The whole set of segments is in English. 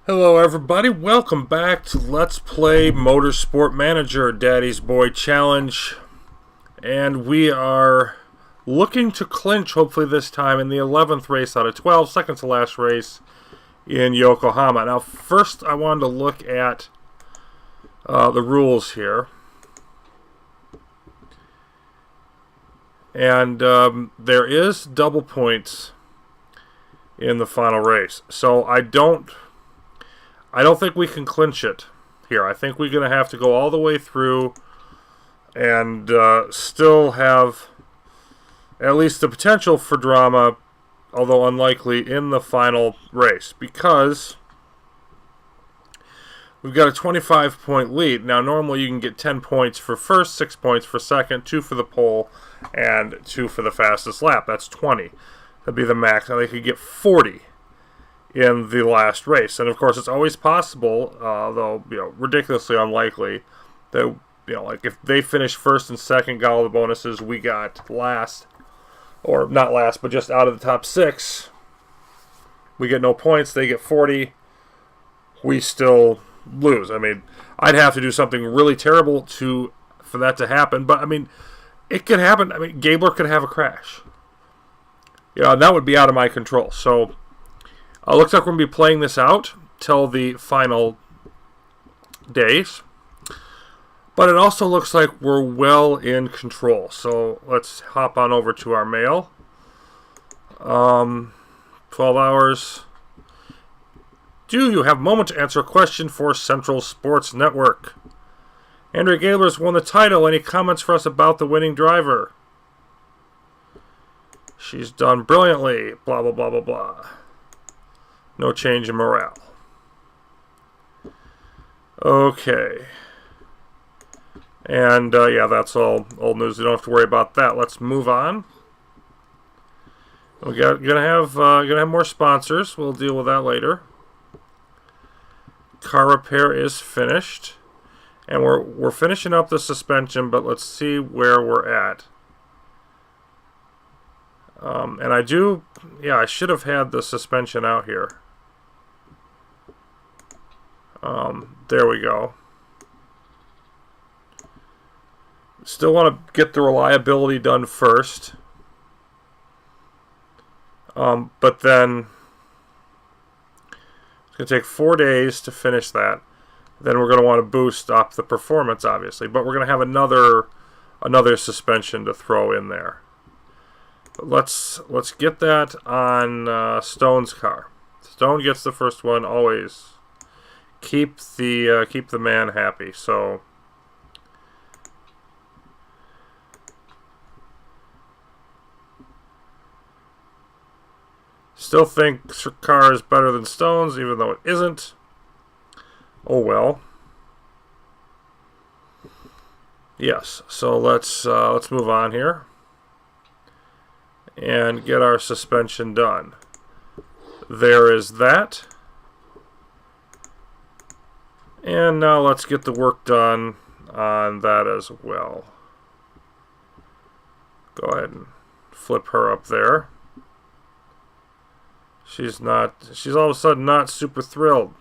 Hello everybody, welcome back to Let's Play Motorsport Manager Daddy's Boy Challenge. And we are looking to clinch, hopefully this time, in the 11th race out of 12, second to last race in Yokohama. Now first I wanted to look at the rules here. And there is double points in the final race. So I don't think we can clinch it here. I think we're going to have to go all the way through and still have at least the potential for drama, although unlikely, in the final race, because we've got a 25-point lead. Now, normally you can get 10 points for first, 6 points for second, 2 for the pole, and 2 for the fastest lap. That's 20. That'd be the max. Now, they could get 40 in the last race. And of course it's always possible, though ridiculously unlikely, that like if they finish first and second, got all the bonuses, we got last, or not last, but just out of the top 6, we get no points, they get 40, we still lose. I mean, I'd have to do something really terrible for that to happen, but I mean, it could happen. I mean, Gabler could have a crash. That would be out of my control. So looks like we're going to be playing this out till the final days. But it also looks like we're well in control. So let's hop on over to our mail. 12 hours. Do you have a moment to answer a question for Central Sports Network? Andrea Gabler's won the title. Any comments for us about the winning driver? She's done brilliantly. Blah, blah, blah, blah, blah. No change in morale. Okay. And, yeah, that's all old news. You don't have to worry about that. Let's move on. We're gonna have more sponsors. We'll deal with that later. Car repair is finished. And we're finishing up the suspension, but let's see where we're at. And I should have had the suspension out here. There we go. Still want to get the reliability done first. But then it's going to take 4 days to finish that. Then we're going to want to boost up the performance, obviously. But we're going to have another suspension to throw in there. But let's get that on Stone's car. Stone gets the first one always. Keep the man happy. So still think car is better than Stone's, even though it isn't. Oh well. Yes. So let's move on here and get our suspension done. There is that. And now let's get the work done on that as well. Go ahead and flip her up there. She's all of a sudden not super thrilled.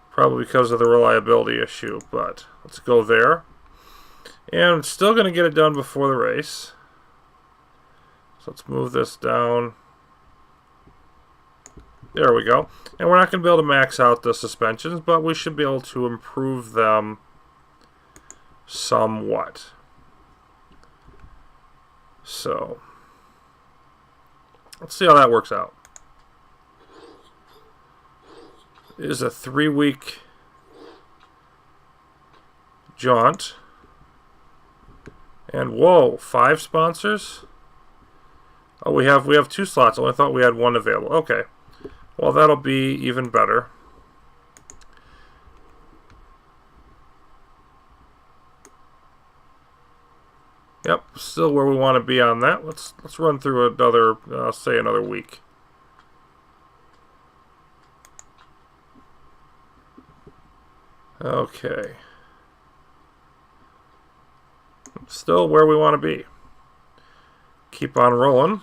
Probably because of the reliability issue, but let's go there. And I'm still going to get it done before the race. So let's move this down. There we go. And we're not going to be able to max out the suspensions, but we should be able to improve them somewhat. So let's see how that works out. It is a 3-week jaunt. And whoa, 5 sponsors? Oh, we have 2 slots. I only thought we had 1 available. Okay. Well, that'll be even better. Yep, still where we want to be on that. Let's run through another week. Okay. Still where we want to be. Keep on rolling.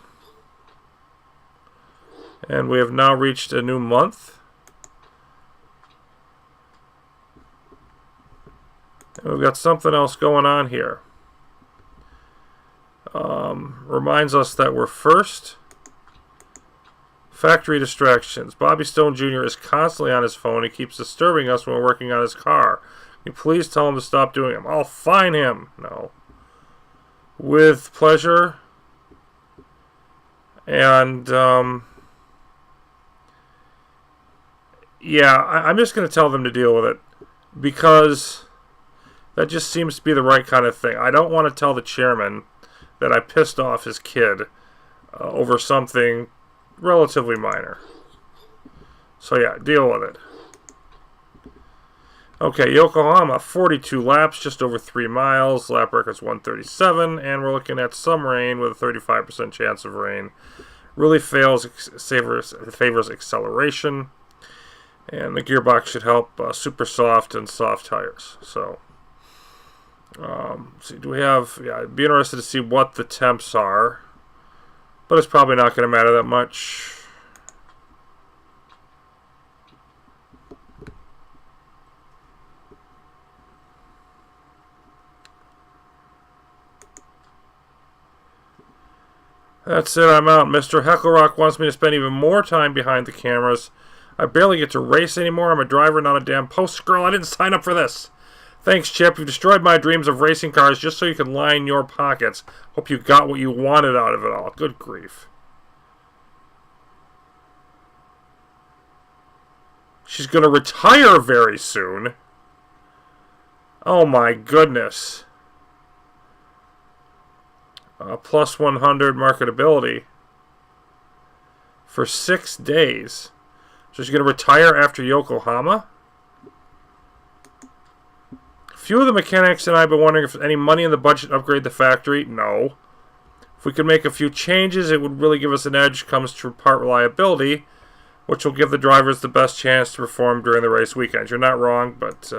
And we have now reached a new month. And we've got something else going on here. Reminds us that we're first. Factory distractions. Bobby Stone Jr. is constantly on his phone. He keeps disturbing us when we're working on his car. Can you please tell him to stop doing them? I'll fine him. No. With pleasure. And, yeah, I'm just going to tell them to deal with it. Because that just seems to be the right kind of thing. I don't want to tell the chairman that I pissed off his kid over something relatively minor. So yeah, deal with it. Okay, Yokohama, 42 laps, just over 3 miles. Lap record's 137, and we're looking at some rain with a 35% chance of rain. Really favors acceleration, and the gearbox should help super soft and soft tires. So, see, do we have? Yeah, I'd be interested to see what the temps are. But it's probably not going to matter that much. That's it, I'm out. Mr. Hecklerock wants me to spend even more time behind the cameras. I barely get to race anymore. I'm a driver, not a damn poster girl. I didn't sign up for this. Thanks, Chip. You've destroyed my dreams of racing cars just so you can line your pockets. Hope you got what you wanted out of it all. Good grief. She's going to retire very soon. Oh my goodness. Plus 100 marketability. For 6 days. So she's going to retire after Yokohama? Few of the mechanics and I have been wondering if any money in the budget to upgrade the factory. No. If we could make a few changes, it would really give us an edge comes to part reliability, which will give the drivers the best chance to perform during the race weekends. You're not wrong, but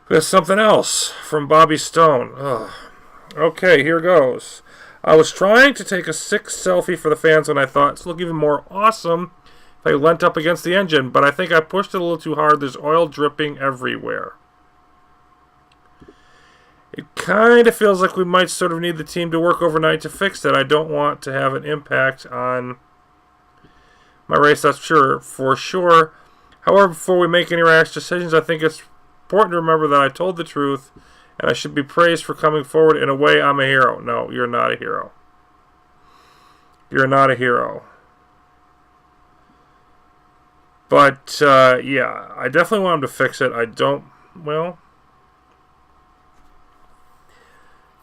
there's something else from Bobby Stone. Ugh. Okay, here goes. I was trying to take a sick selfie for the fans when I thought it's look even more awesome if I leant up against the engine, but I think I pushed it a little too hard. There's oil dripping everywhere. It kind of feels like we might sort of need the team to work overnight to fix it. I don't want to have an impact on my race, that's for sure. However, before we make any rash decisions, I think it's important to remember that I told the truth, and I should be praised for coming forward. In a way, I'm a hero. No, you're not a hero. You're not a hero. But, yeah, I definitely want him to fix it. I don't, well,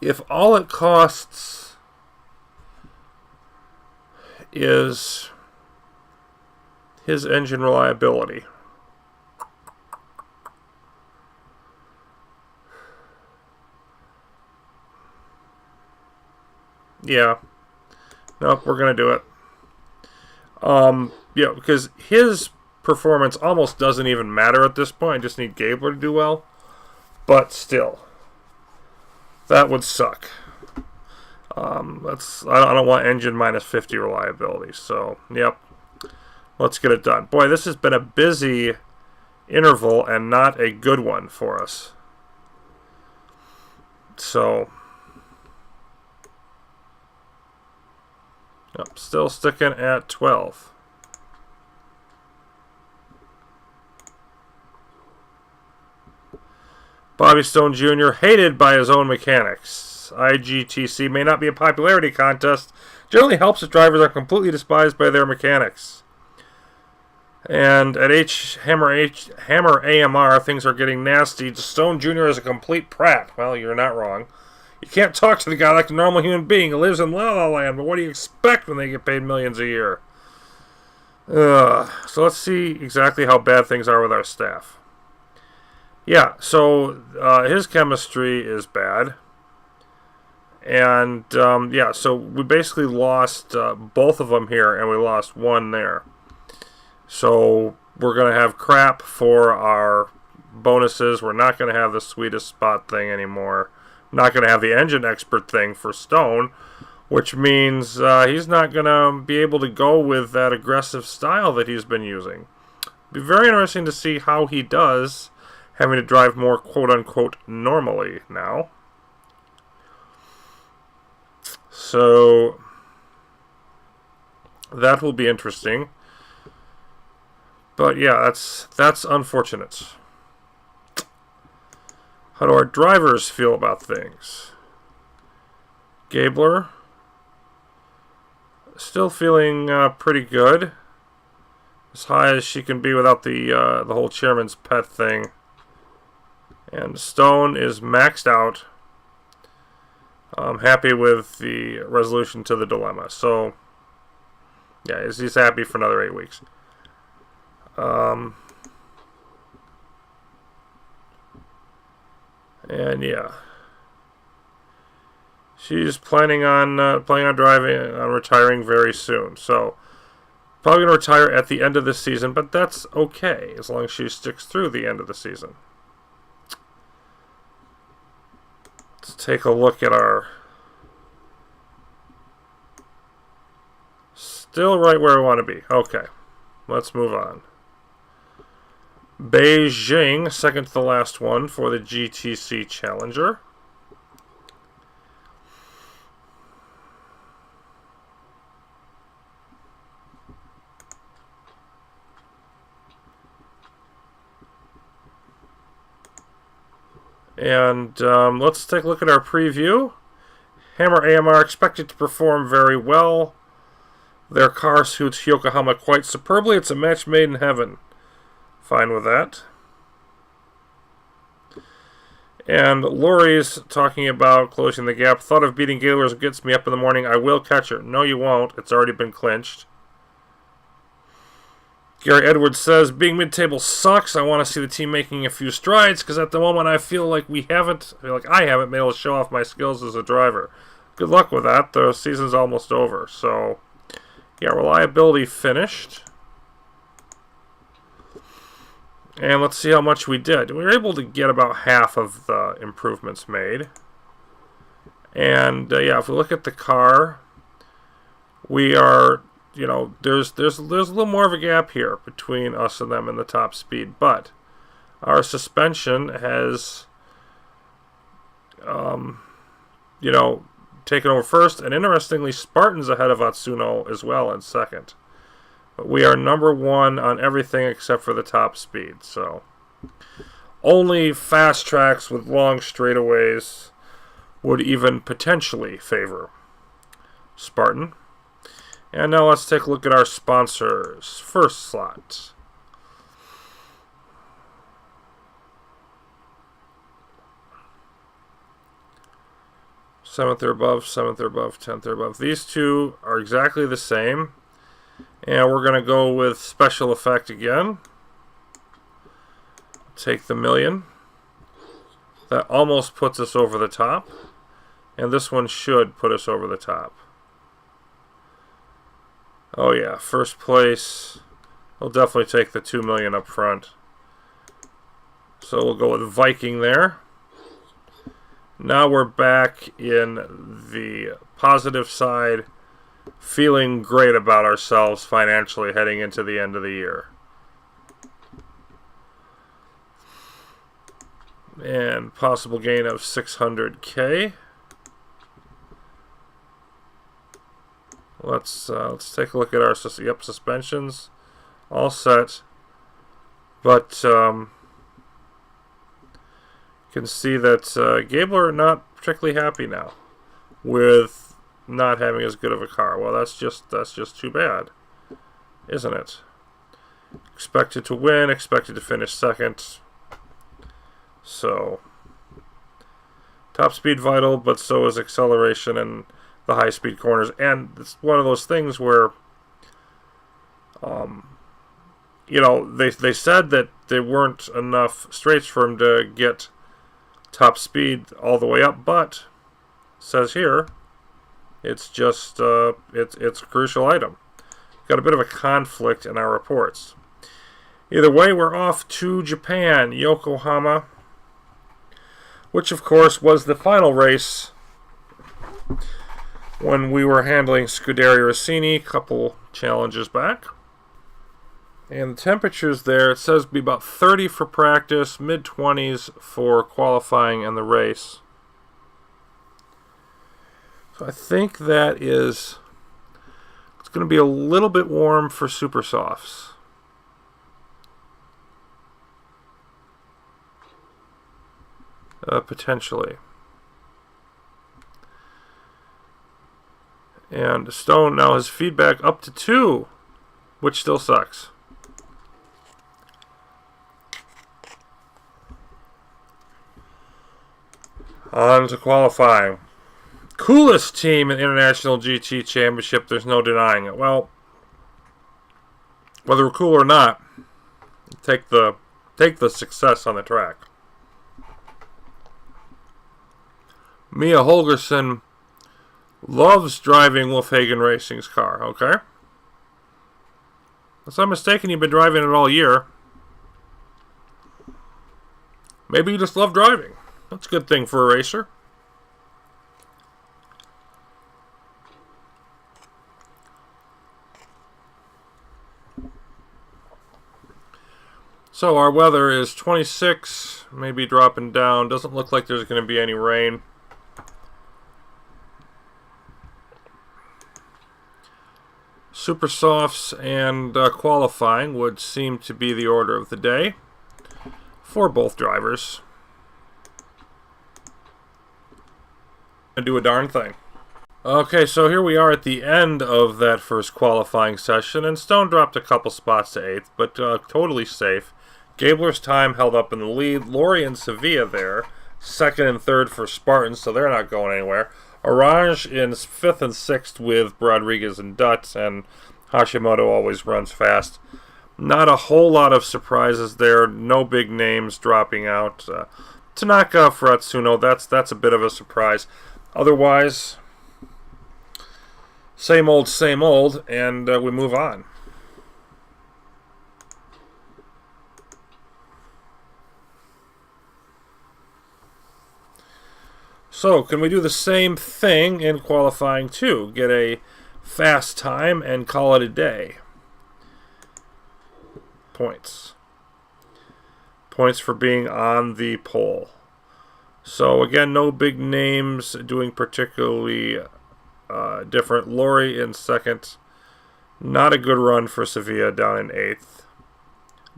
if all it costs is his engine reliability, yeah, nope, we're going to do it. Yeah, because his performance almost doesn't even matter at this point. I just need Gabler to do well. But still, that would suck. I don't want engine minus 50 reliability. So, yep, let's get it done. Boy, this has been a busy interval and not a good one for us. So, yep, still sticking at 12. Bobby Stone Jr. hated by his own mechanics. IGTC may not be a popularity contest. Generally helps if drivers are completely despised by their mechanics. And at Hammer AMR, things are getting nasty. Stone Jr. is a complete prat. Well, you're not wrong. You can't talk to the guy like a normal human being who lives in La La Land, but what do you expect when they get paid millions a year? So let's see exactly how bad things are with our staff. Yeah, so his chemistry is bad. And, yeah, so we basically lost both of them here, and we lost one there. So we're going to have crap for our bonuses. We're not going to have the sweetest spot thing anymore. Not going to have the engine expert thing for Stone. which means he's not going to be able to go with that aggressive style that he's been using. Be very interesting to see how he does having to drive more quote-unquote normally now. So that will be interesting. But yeah, that's unfortunate. How do our drivers feel about things? Gabler still feeling pretty good, as high as she can be without the whole chairman's pet thing. And Stone is maxed out. I'm happy with the resolution to the dilemma. So yeah, he's happy for another 8 weeks. And yeah, she's planning on retiring very soon. So probably gonna retire at the end of the season, but that's okay as long as she sticks through the end of the season. Let's take a look at our. Still right where we want to be. Okay, let's move on. Beijing, second to the last one for the GTC Challenger. And let's take a look at our preview. Hammer AMR expected to perform very well. Their car suits Yokohama quite superbly. It's a match made in heaven. Fine with that. And Lori's talking about closing the gap. Thought of beating Gaylor's gets me up in the morning. I will catch her. No, you won't. It's already been clinched. Gary Edwards says, being mid-table sucks. I want to see the team making a few strides, because at the moment I feel like I haven't been able to show off my skills as a driver. Good luck with that. The season's almost over. So, yeah, reliability finished. And let's see how much we did. We were able to get about half of the improvements made. And, yeah, if we look at the car, we are, you know, there's a little more of a gap here between us and them in the top speed. But our suspension has, you know, taken over first. And interestingly, Spartan's ahead of Atsuno as well in second. But we are number one on everything except for the top speed. So only fast tracks with long straightaways would even potentially favor Spartan. And now let's take a look at our sponsors. First slot. Seventh or above, 10th or above. These two are exactly the same. And we're going to go with special effect again. Take the million. That almost puts us over the top. And this one should put us over the top. Oh yeah, first place. We'll definitely take the 2 million up front. So we'll go with Viking there. Now we're back in the positive side, feeling great about ourselves financially heading into the end of the year. And possible gain of 600K. Let's take a look at our suspensions. All set. But you can see that Gabler not particularly happy now with not having as good of a car. Well, that's just too bad, isn't it? Expected to win, expected to finish second. So top speed vital, but so is acceleration and the high speed corners. And it's one of those things where you know, they said that there weren't enough straights for him to get top speed all the way up, but it says here it's just it's a crucial item. Got a bit of a conflict in our reports. Either way, we're off to Japan, Yokohama, which of course was the final race when we were handling Scuderia Rossini a couple challenges back. And the temperatures there, it says be about 30 for practice, mid-20s for qualifying and the race. So I think that is, it's going to be a little bit warm for super softs. Potentially. And Stone now has feedback up to 2, which still sucks. On to qualifying. Coolest team in International GT Championship, there's no denying it. Well, whether we're cool or not, take the success on the track. Mia Holgersson loves driving Wolfhagen Racing's car, okay? Unless I'm mistaken, you've been driving it all year. Maybe you just love driving. That's a good thing for a racer. So our weather is 26, maybe dropping down. Doesn't look like there's going to be any rain. Super softs and qualifying would seem to be the order of the day for both drivers. And do a darn thing. Okay, so here we are at the end of that first qualifying session, and Stone dropped a couple spots to 8th, but totally safe. Gabler's time held up in the lead. Laurie and Sevilla there, 2nd and 3rd for Spartans, so they're not going anywhere. Orange in 5th and 6th with Rodriguez and Dutt, and Hashimoto always runs fast. Not a whole lot of surprises there. No big names dropping out. Tanaka for Atsuno, that's a bit of a surprise. Otherwise, same old, and we move on. So, can we do the same thing in qualifying too? Get a fast time and call it a day. Points. Points for being on the pole. So, again, no big names doing particularly different. Laurie in 2nd. Not a good run for Sevilla down in 8th.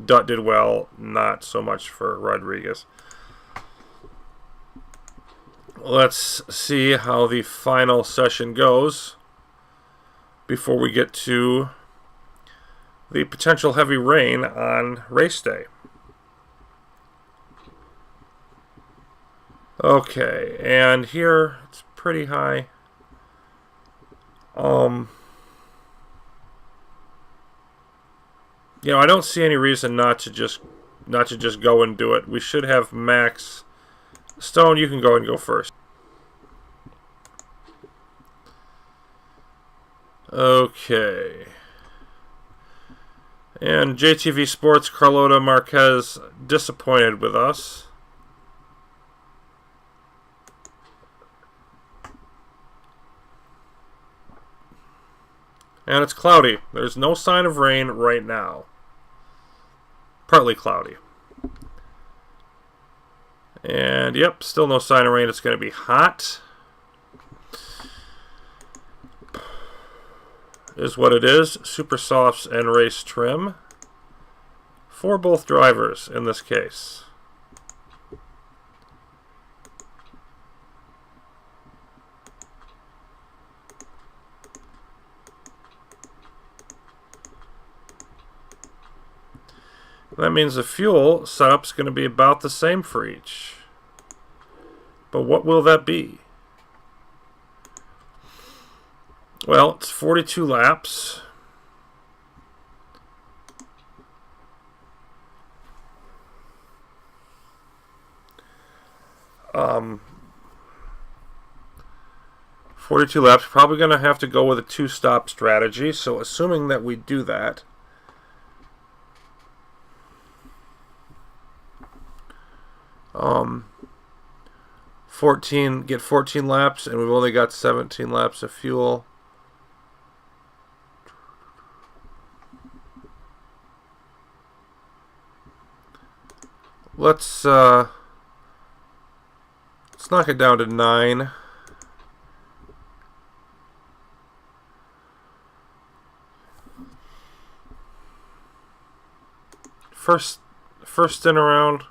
Dutt did well. Not so much for Rodriguez. Let's see how the final session goes before we get to the potential heavy rain on race day. Okay, and here it's pretty high. You know, I don't see any reason not to just go and do it. We should have Max. Stone, you can go first. Okay. And JTV Sports, Carlota Marquez disappointed with us. And it's cloudy. There's no sign of rain right now. Partly cloudy. And yep, still no sign of rain. It's going to be hot. Is what it is. Super softs and race trim for both drivers in this case. That means the fuel setup's going to be about the same for each. But what will that be? Well, it's 42 laps. Um, 42 laps. Probably going to have to go with a 2-stop strategy. So assuming that we do that, get 14 laps, and we've only got 17 laps of fuel. Let's knock it down to 9. First time around,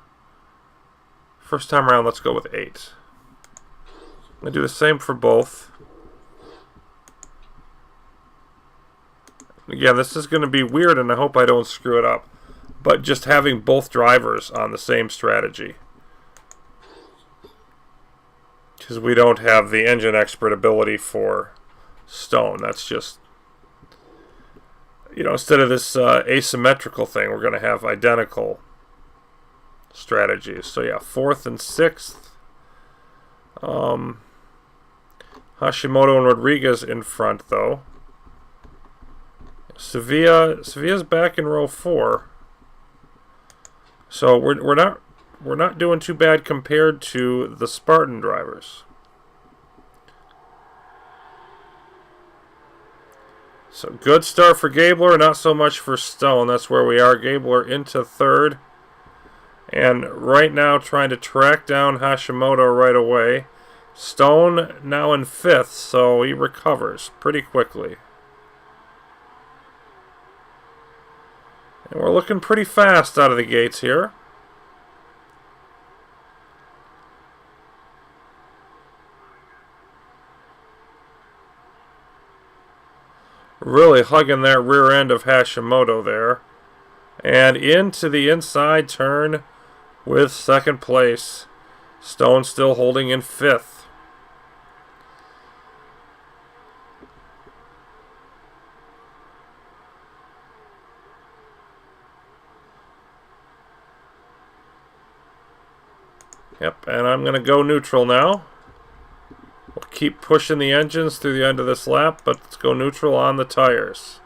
let's go with 8. I'm going to do the same for both. Again, this is going to be weird, and I hope I don't screw it up. But just having both drivers on the same strategy. Because we don't have the engine expert ability for Stone. That's just, you know, instead of this asymmetrical thing, we're going to have identical strategies. So yeah, 4th and 6th. Hashimoto and Rodriguez in front, though. Sevilla's back in row 4. So we're not doing too bad compared to the Spartan drivers. So good start for Gabler, not so much for Stone. That's where we are. Gabler into 3rd. And right now trying to track down Hashimoto right away. Stone now in 5th, so he recovers pretty quickly. And we're looking pretty fast out of the gates here. Really hugging that rear end of Hashimoto there. And into the inside turn with 2nd place. Stone still holding in 5th. Yep, and I'm going to go neutral now. We'll keep pushing the engines through the end of this lap, but let's go neutral on the tires.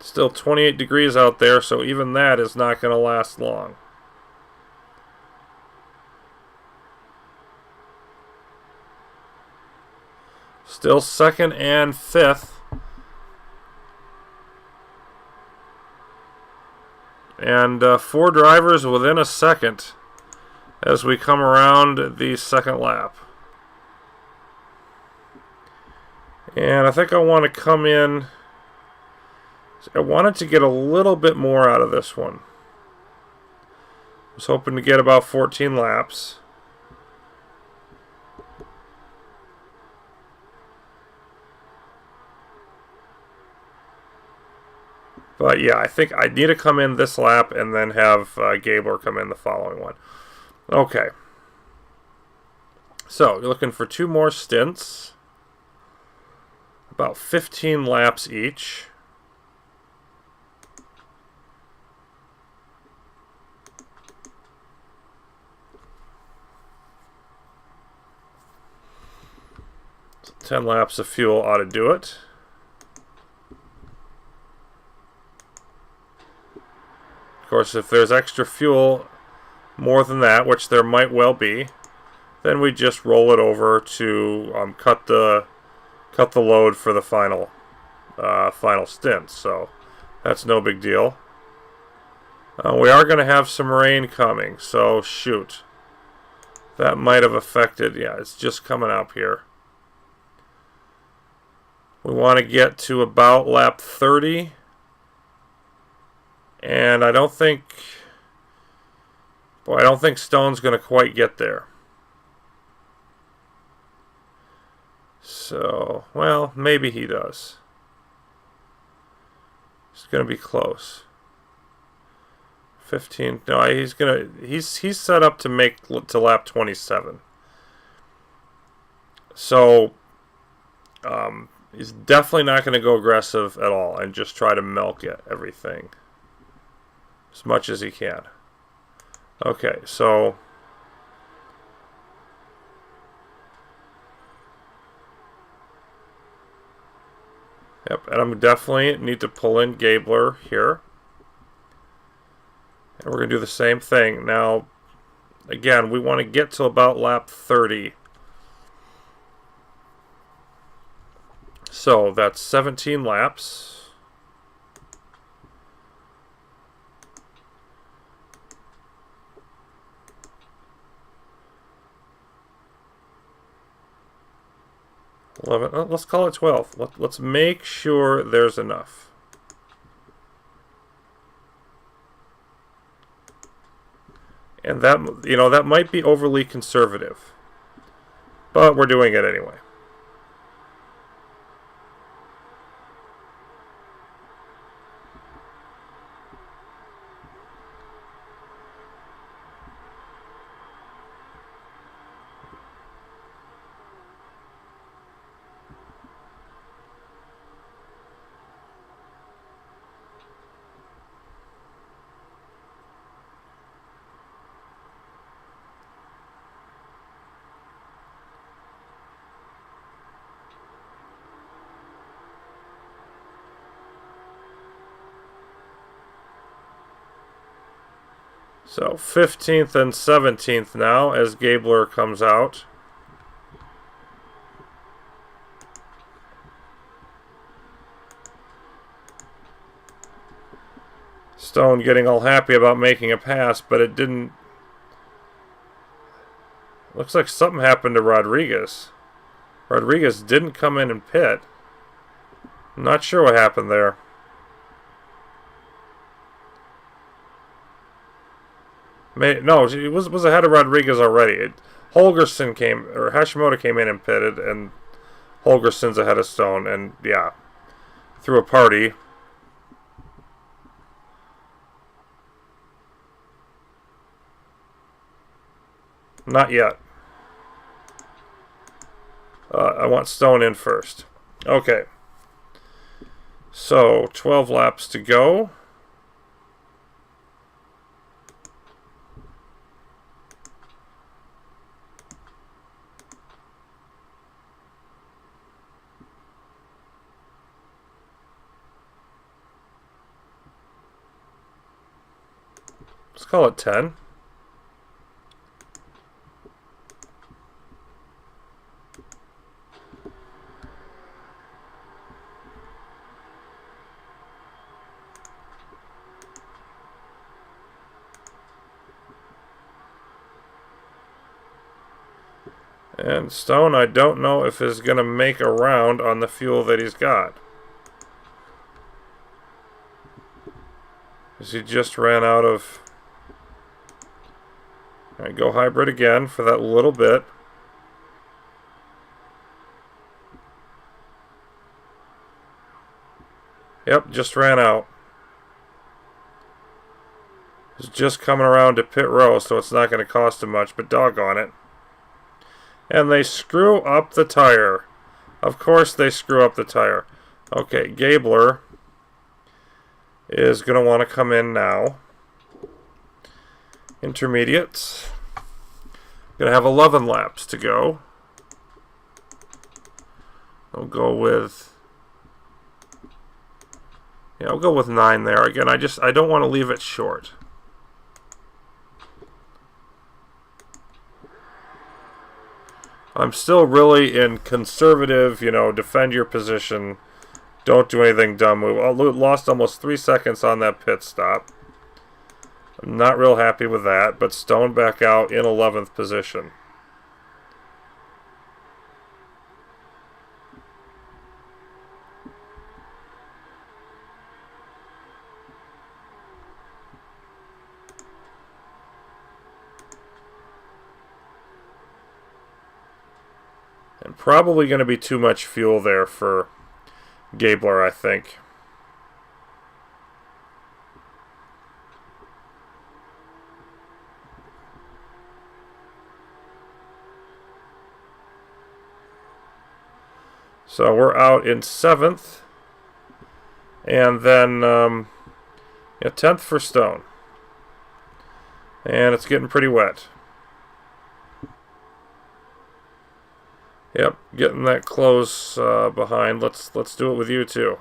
Still 28 degrees out there, so even that is not going to last long. Still 2nd and 5th. And 4 drivers within a second as we come around the 2nd lap. And I think I want to come in. I wanted to get a little bit more out of this one. I was hoping to get about 14 laps. But yeah, I think I need to come in this lap and then have Gabler come in the following one. Okay. So, you're looking for 2 more stints. About 15 laps each. So 10 laps of fuel ought to do it. Of course, if there's extra fuel more than that, which there might well be, then we just roll it over to cut the load for the final stint. So that's no big deal. We are going to have some rain coming, so shoot, that might have affected. Yeah, it's just coming up here. We want to get to about lap 30. And I don't think Stone's going to quite get there. So, well, maybe he does. It's going to be close. 15. No, he's set up to make to lap 27. So, he's definitely not going to go aggressive at all and just try to milk everything as much as he can. Okay, so Yep, and I'm definitely need to pull in Gabler here. And we're going to do the same thing. Now, again, we want to get to about lap 30. So that's 17 laps. Let's call it 12. Let's make sure there's enough. And that, you know, that might be overly conservative, but we're doing it anyway. So 15th and 17th now as Gabler comes out. Stone getting all happy about making a pass, but it didn't. Looks like something happened to Rodriguez. Rodriguez didn't come in and pit. I'm not sure what happened there. No, he was ahead of Rodriguez already. Holgerson came, or Hashimoto came in and pitted, and Holgerson's ahead of Stone, and yeah, threw a party. Not yet. I want Stone in first. Okay. So 12 laps to go. Let's call it 10. And Stone, I don't know if is going to make a round on the fuel that he's got. Because he just ran out of... Alright, go hybrid again for that little bit. Yep, just ran out. He's just coming around to pit row, so it's not going to cost him much, but doggone it. And they screw up the tire. Of course they screw up the tire. Okay, Gabler is going to want to come in now. Intermediates. Going to have 11 laps to go. I'll go with... Yeah, I'll go with 9 there. Again, I don't want to leave it short. I'm still really in conservative, you know, defend your position. Don't do anything dumb. We lost almost 3 seconds on that pit stop. I'm not real happy with that, but Stone back out in 11th position. And probably going to be too much fuel there for Gabler, I think. So we're out in 7th. And then 10th for Stone. And it's getting pretty wet. Yep, getting that close behind. Let's do it with you too.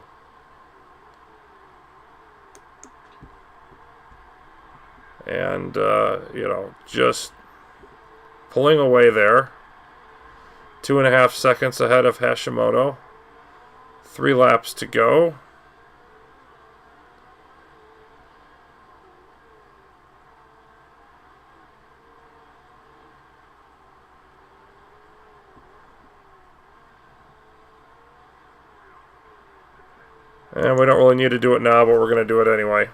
And you know, just pulling away there. 2.5 seconds ahead of Hashimoto. 3 laps to go. And we don't really need to do it now, but we're going to do it anyway.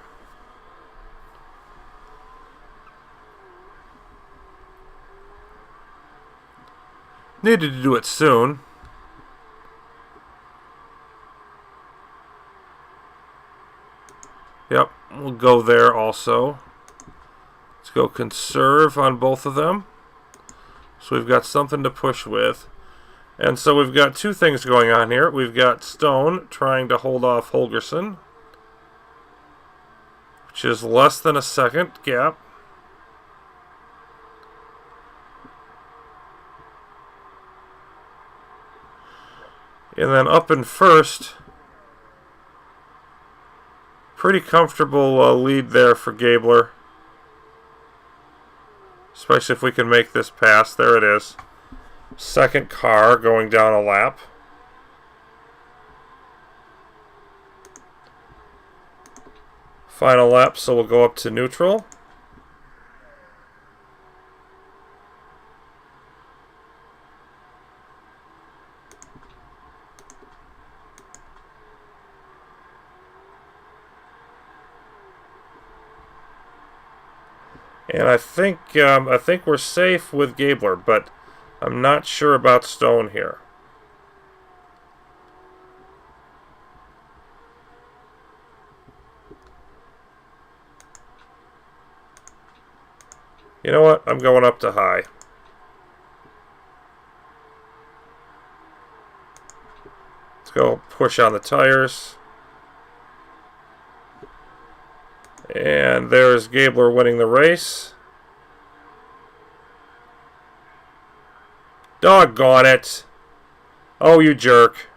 Needed to do it soon. Yep, we'll go there also. Let's go conserve on both of them. So we've got something to push with. And so we've got 2 things going on here. We've got Stone trying to hold off Holgersen, which is less than a second gap. And then up in first, pretty comfortable lead there for Gabler. Especially if we can make this pass. There it is. Second car going down a lap. Final lap, so we'll go up to neutral. And I think we're safe with Gabler, but I'm not sure about Stone here. You know what? I'm going up to high. Let's go push on the tires. And there's Gabler winning the race. Doggone it. Oh, you jerk.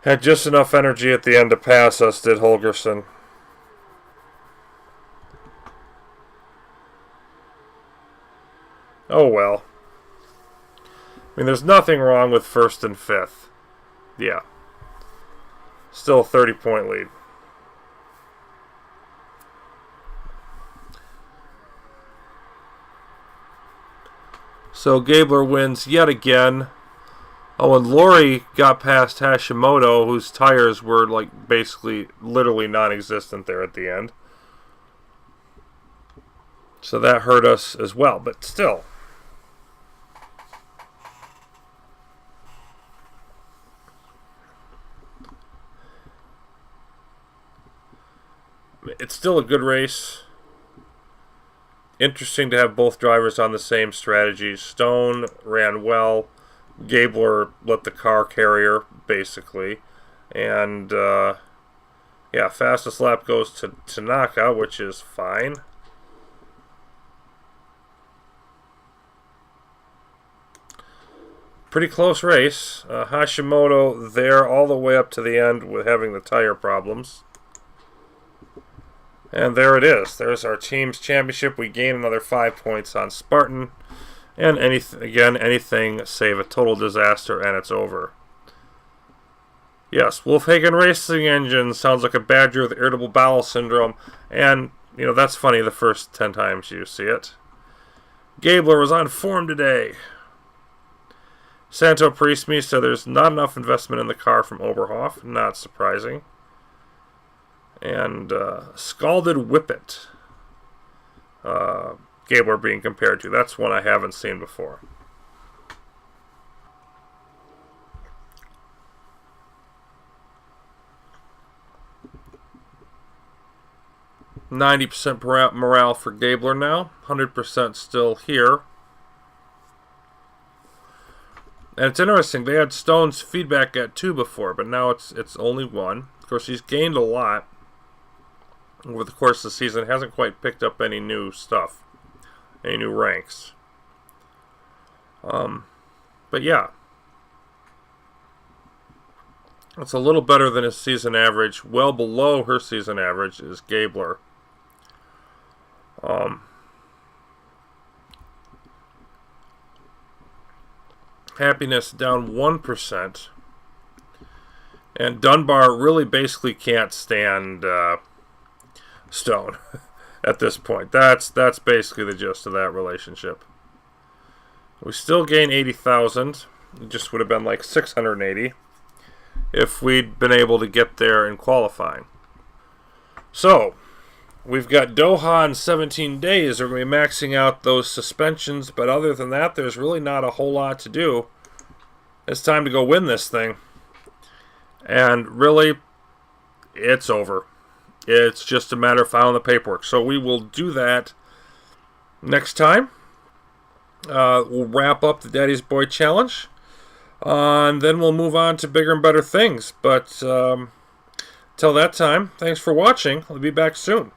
Had just enough energy at the end to pass us, did Holgersen. Oh well. I mean, there's nothing wrong with first and fifth. Yeah. Still a 30-point lead. So Gabler wins yet again. Oh, and Lori got past Hashimoto, whose tires were like basically literally non-existent there at the end. So that hurt us as well, but still. It's still a good race. Interesting to have both drivers on the same strategy. Stone ran well. Gabler let the car carry her, basically. And, yeah, fastest lap goes to Tanaka, which is fine. Pretty close race. Hashimoto there all the way up to the end with having the tire problems. And there it is. There's our team's championship. We gain another 5 points on Spartan. And anything save a total disaster, and it's over. Yes, Wolfhagen Racing Engine sounds like a badger with irritable bowel syndrome. And, you know, that's funny the first 10 times you see it. Gabler was on form today. Santo Prismi said there's not enough investment in the car from Oberhof. Not surprising. And Scalded Whippet. Gabler being compared to. That's one I haven't seen before. %, morale for Gabler now. 100% still here. And it's interesting. They had Stone's feedback at 2 before, but now it's only 1. Of course, he's gained a lot over the course of the season. Hasn't quite picked up any new stuff, any new ranks. But yeah, it's a little better than his season average. Well below her season average is Gabler. Happiness down 1%. And Dunbar really basically can't stand Stone at this point. That's basically the gist of that relationship. We still gain 80,000. It just would have been like 680 if we'd been able to get there in qualifying. So, we've got Doha in 17 days. We're going to be maxing out those suspensions, but other than that, there's really not a whole lot to do. It's time to go win this thing. And really, it's over. It's just a matter of filing the paperwork. So we will do that next time. We'll wrap up the Daddy's Boy Challenge. And then we'll move on to bigger and better things. But till that time, thanks for watching. I'll be back soon.